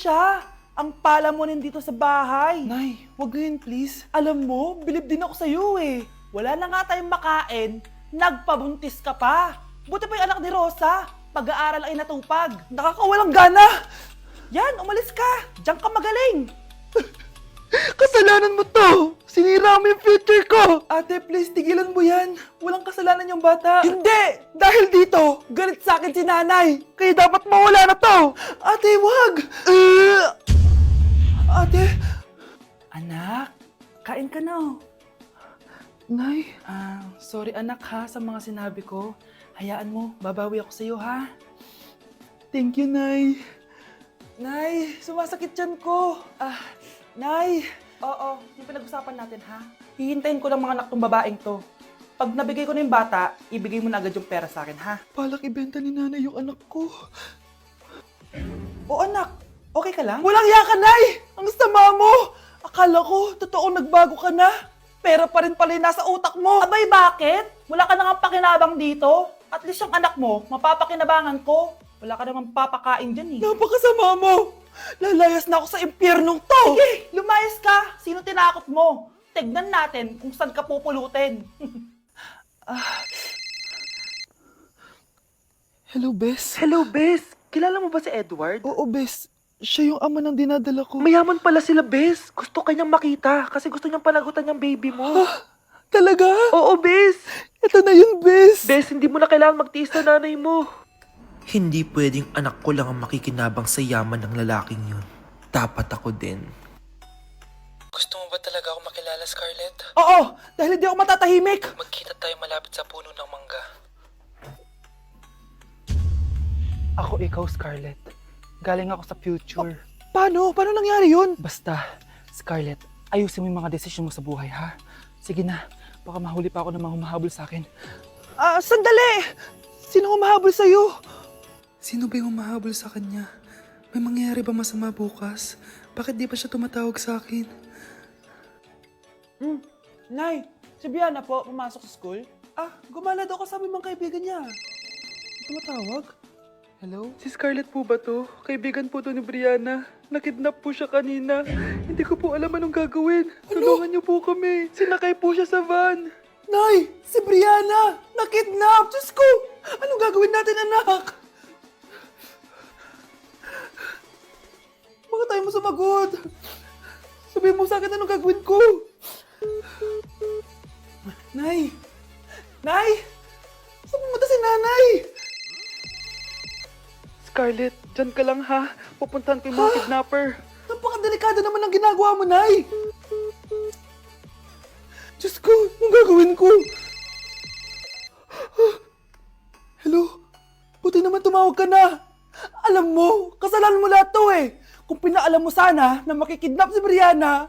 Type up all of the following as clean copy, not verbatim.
siya. Ang palamunin dito sa bahay. Nay, wag ngayon please. Alam mo, bilib din ako sa'yo eh. Wala na nga tayong makain, nagpabuntis ka pa. Buti pa yung anak ni Rosa, pag-aaral ay natupag. Nakakawalang gana! Yan, umalis ka. Diyan ka magaling. Kasalanan mo to! Sinira mo yung future ko! Ate, please, tigilan mo yan. Walang kasalanan yung bata. Hindi! Dahil dito, galit sa akin si nanay. Kaya dapat mawala na to! Ate, wag! Ate! Anak, kain ka na. Nay, Sorry anak ha sa mga sinabi ko. Hayaan mo, babawi ako sa'yo ha. thank you, Nay. Nay, sumasakit yan ko. Nay. Oo, yung pinag-usapan natin ha. Hihintayin ko ng mga anak tong babaeng to. Pag nabigay ko na yung bata, ibigay mo na agad yung pera sa akin ha. Palak ibenta ni nanay yung anak ko. O anak, okay ka lang? Walang iya ka, Nay! Ang sama mo! Akala ko, totoong nagbago ka na. Pera pa rin pala yung nasa utak mo. Abay, bakit? Wala ka nang pakinabang dito. At least yung anak mo, mapapakinabangan ko. Wala ka namang papakain dyan eh. Napakasama mo! Lalayas na ako sa impyernong to! Sige, lumayas ka. Sino tinakot mo? Tignan natin kung saan ka pupulutin. Hello, Bes. Hello, Bes. Kilala mo ba si Edward? Oo, Bes. Siya yung ama ng dinadala ko. Mayaman pala sila, Bes. Gusto kanyang makita kasi gusto niyang panagutan yung baby mo. Talaga? Oo, Bes. Ito na yun, Bes. Bes, hindi mo na kailangan magtiis na nanay mo. Hindi pwedeng anak ko lang ang makikinabang sa yaman ng lalaking yun. Dapat ako din. Gusto mo ba talaga ako makilala, Scarlett? Oo, dahil hindi ako matatahimik. Magkita tayo malapit sa puno ng mangga. Ako ikaw, Scarlett. Galing ako sa future. Paano? Paano nangyari yun? Basta, Scarlett, ayusin mo yung mga desisyon mo sa buhay, ha? Sige na, baka mahuli pa ako ng mga humahabol sa akin. Sandali! Sino humahabol sa'yo? Sino ba yung humahabol sa kanya? May mangyayari ba masama bukas? Bakit di pa siya tumatawag sa akin? Nay, si Biana po, pumasok sa school. Gumala daw kasama yung mga kaibigan niya. Tumatawag? Hello? Si Scarlett po ba to? Kaibigan po to ni Brianna. Nakidnap po siya kanina. Hindi ko po alam anong gagawin. Tulungan niyo po kami. Sinakay po siya sa van. Nay, si Brianna! Nakidnap! Diyos ko! Anong gagawin natin, anak? Bakit tayo mo sumagot? Sabihin mo sa akin anong gagawin ko? Nay! Nay! Saan pumunta si nanay? Scarlett, dyan ka lang ha. Pupuntahan ko yung mga kidnapper. Napakadelikado naman ang ginagawa mo, Nay! Diyos ko, anong gagawin ko? Hello? Buti naman tumawag ka na. Alam mo, kasalanan mo lahat to eh. Kung pinaalam mo sana na makikidnap si Brianna,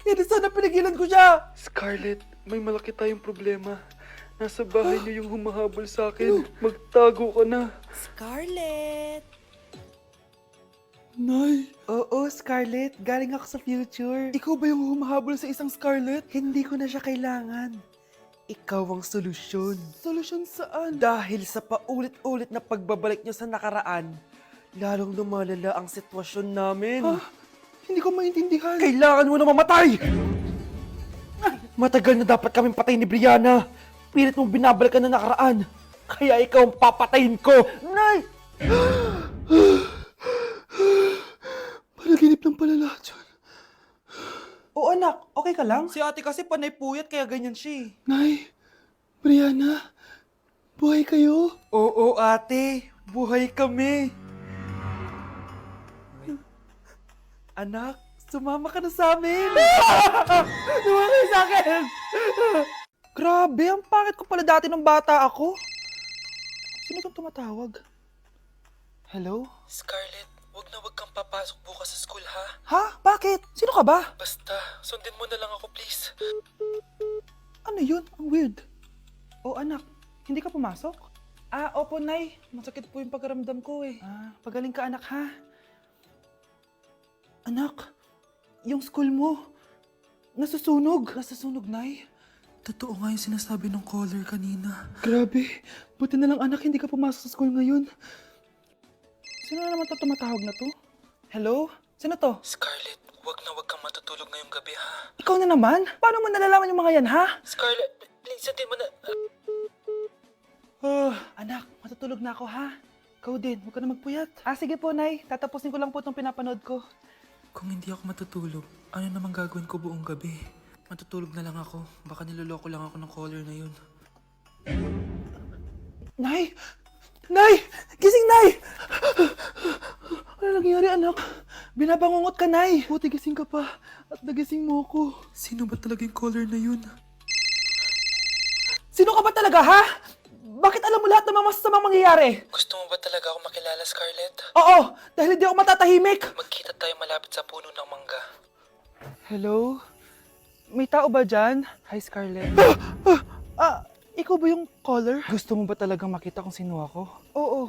hindi sana pinigilan ko siya. Scarlett, may malaki tayong problema. Nasa bahay niyo yung humahabol sa akin. Magtago ka na. Scarlett! Nay, Oo, Scarlett. Galing ako sa future. ikaw ba yung humahabol sa isang Scarlett? Hindi ko na siya kailangan. Ikaw ang solusyon. Solusyon saan? Dahil sa paulit-ulit na pagbabalik niyo sa nakaraan, lalong lumalala ang sitwasyon namin. Hindi ko maintindihan. Kailangan mo na mamatay! Matagal na dapat kaming patayin ni Brianna. Pilit mong binabalikan na nakaraan. Kaya ikaw ang papatayin ko. Nay! Panaginip ng pala lahat yun. Oo anak, okay ka lang? Si ate kasi panay puyat kaya ganyan siya eh. Nay, Brianna, buhay kayo? Oo ate, buhay kami. Anak, sumama ka na sa amin. Sumama ka sa akin. Grabe, ang pangit ko pala dati nung bata ako. Sino itong tumatawag? Hello? Scarlett, wag kang papasok bukas sa school ha. Ha? Bakit? Sino ka ba? Basta, sundin mo na lang ako please. Ano yun? Ang weird. Oh anak, hindi ka pumasok? Opo nay. Masakit po yung pagkaramdam ko eh. Pagaling ka anak ha. Anak, yung school mo, nasusunog. Nasusunog, Nay? Totoo nga yung sinasabi ng caller kanina. Grabe, buti na lang anak hindi ka pumasok sa school ngayon. Sino na naman tumatawag na to? Hello? Sino to? Scarlett, wag na wag kang matutulog ngayong gabi ha. Ikaw na naman? Paano mo nalalaman yung mga yan, ha? Scarlett, please, hindi mo na... Anak, matutulog na ako, ha? Ikaw din, huwag ka na magpuyat. Sige po, Nay. Tatapusin ko lang po itong pinapanood ko. Kung hindi ako matutulog, ano namang gagawin ko buong gabi? Matutulog na lang ako. Baka niloloko lang ako ng caller na yun. Nay! Nay! Gising, Nay! Ano nangyari, anak? Binabangungot ka, Nay. Buti gising ka pa. At nagising mo ako. Sino ba talaga yung caller na yun? Sino ka ba talaga, ha? Bakit alam mo lahat ng mga masasamang mangyayari? Gusto mo ba talaga ako makilala, Scarlett? Oo, dahil hindi ako matatahimik. Magkita tayo malapit sa puno ng mangga. Hello? May tao ba dyan? Hi, Scarlett. Ikaw ba yung caller? Gusto mo ba talagang makita kung sino ako? Oo.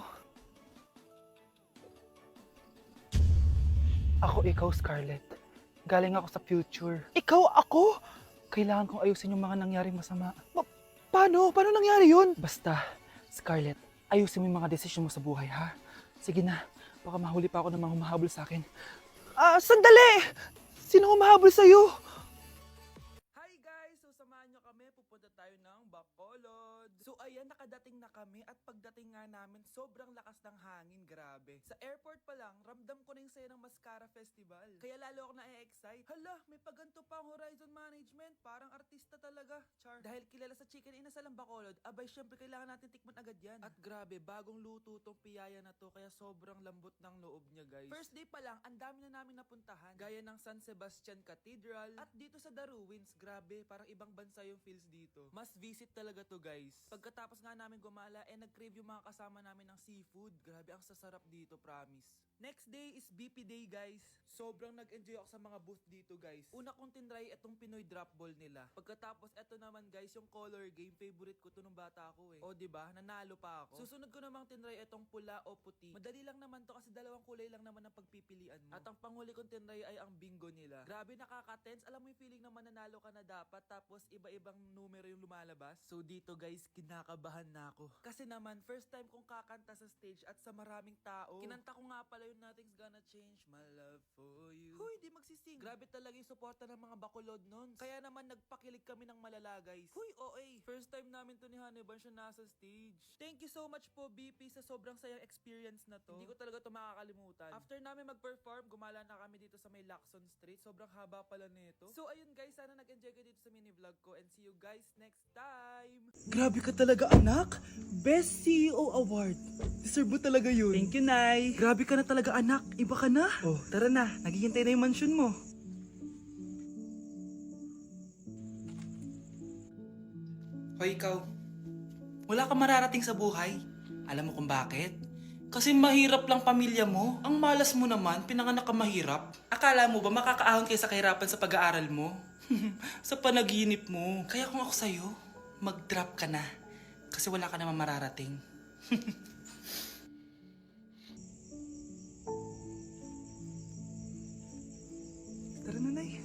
Ako ikaw, Scarlett. Galing ako sa future. Ikaw ako? Kailangan kong ayusin yung mga nangyaring masama. Paano? Paano nangyari yun? Basta, Scarlett, ayusin mo yung mga desisyon mo sa buhay, ha? Sige na, baka mahuli pa ako ng mga humahabol sa akin. Sandali! Sino humahabol sa'yo? Hi guys! So samahan nyo kami, pupunta tayo ng Bacolod. So ayan, nakadating na kami at pagdating nga namin, sobrang lakas ng hangin, grabe. Sa airport pa lang, ramdam ko na yung saya ng Mascara Festival. Kaya lalo ako na-excite. Hala, may paganto pa ang Horizon Management. Parang artista talaga, Char. Dahil kilala sa Chicken Inasal ang Bacolod, abay syempre kailangan natin tikman agad yan. At grabe, bagong luto tong piyaya na to, kaya sobrang lambot ng loob niya, guys. First day pa lang, ang dami na namin napuntahan. Gaya ng San Sebastian Cathedral at dito sa The Ruins, grabe, parang ibang bansa yung feels dito. Must visit talaga to, guys. Pagkatapos nga namin gumala, nag-crave yung mga kasama namin ng seafood. Grabe, ang sasarap dito, promise. Next day is BP Day, guys. Sobrang nag-enjoy ako sa mga booth dito, guys. Una kong tinry itong Pinoy drop ball nila. Pagkatapos, eto naman, guys, yung color game. Favorite ko to nung bata ako, eh. O, diba? Nanalo pa ako. Susunod ko namang tinry itong pula o puti. Madali lang naman to kasi dalawang kulay lang naman ang pagpipilian mo. At ang panghuli kong tinry ay ang bingo nila. Grabe, nakaka-tense. Alam mo yung feeling na mananalo ka na dapat, tapos iba-ibang numero yung lumalabas. So, dito, guys, kinakabahan na ako. Kasi naman, first time kong kakanta sa stage at sa maraming tao. Kinanta ko nga pala yung Nothing's Gonna Change My Love For You. Huy, di magsising. Grabe talaga yung suporta ng mga Bacolod nun. Kaya naman nagpakilig kami ng malala, guys. Huy, OA. First time namin to ni Hannibal siya nasa stage. Thank you so much po, BP, sa sobrang sayang experience na to. Hindi ko talaga to makakalimutan. After namin mag-perform, gumala na kami dito sa may Lacson Street. Sobrang haba pala nito. So ayun, guys, sana nag-enjoy kayo dito sa mini vlog ko and see you guys next time. Grabe ka talaga, anak. Best CEO Award. Deserve mo talaga yun. Thank you, Nay. Grabe ka na talaga, anak. Iba ka na. Oh, tara na. Naghihintay na yung mansion mo. Hoy ikaw, wala kang mararating sa buhay. Alam mo kung bakit? Kasi mahirap lang pamilya mo. Ang malas mo naman, pinanganak ka mahirap. Akala mo ba makakaahon kayo sa kahirapan sa pag-aaral mo? Sa panaginip mo. Kaya kung ako sa'yo, mag-drop ka na. Kasi wala ka naman mararating. Tara na, Nay.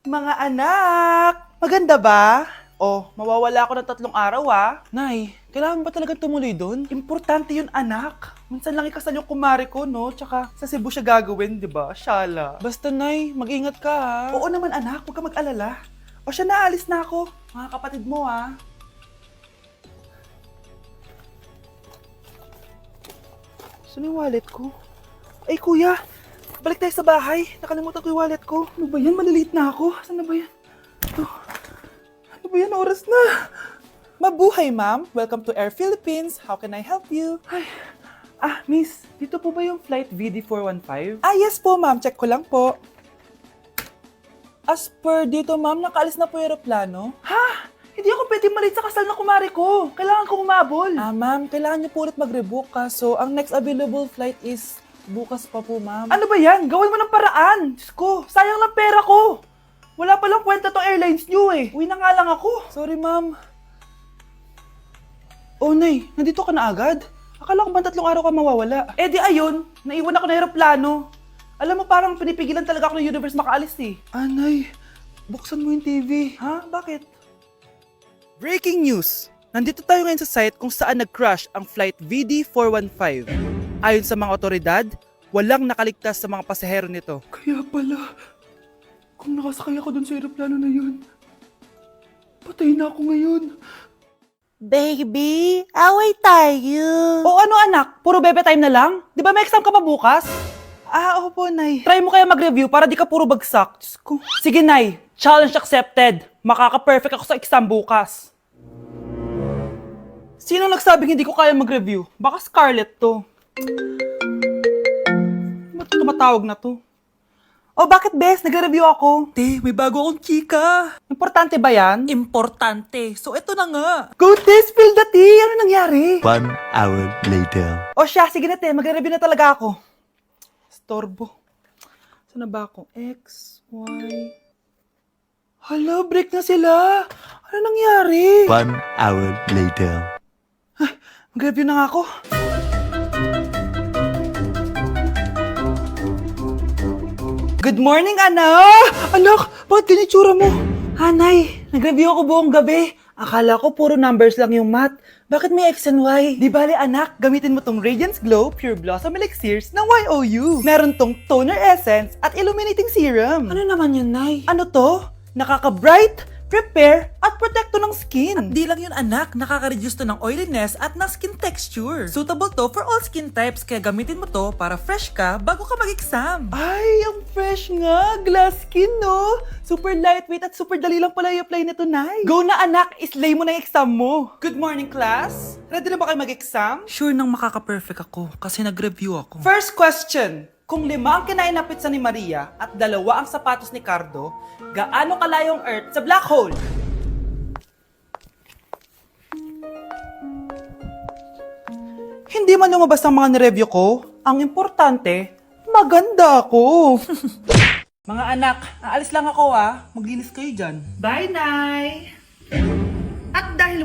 Mga anak! Maganda ba? Oh, mawawala ako ng 3 araw, Nay, kailangan ba talaga tumuloy doon? Importante yun, anak. Minsan lang ikasal yung kumare ko, no? Tsaka sa Cebu siya gagawin, di ba? Shala. Basta, Nay, mag-ingat ka, ha? Oo naman, anak. Huwag ka mag-alala. O siya na, alis na ako. Mga kapatid mo, ha? Saan yung wallet ko? Ay, kuya! Balik tayo sa bahay. Nakalimutan ko yung wallet ko. Ano ba yan? Maliliit na ako. Saan na ba yan? Ito. Ano ba yan? Oras na. Mabuhay, ma'am. Welcome to Air Philippines. How can I help you? Ay. Miss. Dito po ba yung flight VD415? Yes po, ma'am. Check ko lang po. As per dito, ma'am, nakaalis na po yung aeroplano. Ha? Hindi ako pwede malit sa kasal na kumari ko. Kailangan ko umabol. Ma'am, kailangan niyo po ulit mag-rebook ka. So, ang next available flight is bukas pa po, ma'am. Ano ba yan? Gawin mo ng paraan. Diyos ko, sayang lang pera ko. Wala palang kwenta tong airlines niyo eh. Uwi na nga lang ako. Sorry, ma'am. Oh, Nay, nandito ka na agad? Akala ko ba 3 araw ka mawawala? Eh di ayun, naiwan ako ng aeroplano. Alam mo, parang pinipigilan talaga ako ng universe makaalis eh. Nay, buksan mo yung TV. Ha? Bakit? Breaking news! Nandito tayo ngayon sa site kung saan nag-crash ang flight VD415. Ayon sa mga otoridad, Walang nakaligtas sa mga pasahero nito. Kaya pala, kung nakasakay ako dun sa aeroplano na yun, patay na ako ngayon. Baby, away tayo. O ano anak, puro bebe time na lang? Di ba may exam ka pa bukas? Opo, Nay. Try mo kaya mag-review para di ka puro bagsak. Diyos ko. Sige, Nay. Challenge accepted. Makaka-perfect ako sa exam bukas. Sino nagsabing hindi ko kaya mag-review? Baka Scarlett to. Ba't tumatawag na to? Oh, bakit, Bes? Nagre-review ako. Te, may bago akong chika. Importante ba yan? Importante. So, eto na nga. Go, Te! Spill the tea! Ano nangyari? 1 hour later. O siya, sige na, Te. Magre-review na talaga ako. Storbo. Saan na ba ako? X, Y... Hala, break na sila. Ano nangyari? 1 hour later. Mag-review na nga ako. Good morning, anak! Anak, bakit ganyan itsura mo? Hanay, nag-review ako buong gabi. Akala ko puro numbers lang yung math. Bakit may X and Y? Di bale, anak, gamitin mo tong Radiance Glow Pure Blossom Elixirs ng YOU. Meron tong toner essence at illuminating serum. Ano naman yun, Nay? Ano to? Nakaka-bright, prepare, at protekto ng skin. At di lang yun anak, nakaka-reduce to ng oiliness at ng skin texture. Suitable to for all skin types, kaya gamitin mo to para fresh ka bago ka mag-exam. Ay, ang fresh nga. Glass skin, no? Super lightweight at super dali lang pala i-apply nito, Nay. Go na, anak. Islay mo na yung exam mo. Good morning, class. Ready na ba kayo mag-exam? Sure nang makaka-perfect ako kasi nag-review ako. First question. Kung 5 ang kinain na pizza ni Maria at 2 ang sapatos ni Cardo, gaano kalayo ang Earth sa black hole? Hindi man lumabas ang mga nireview ko. Ang importante, maganda ako. Mga anak, aalis lang ako Maglinis kayo dyan. Bye, Nay! At dahil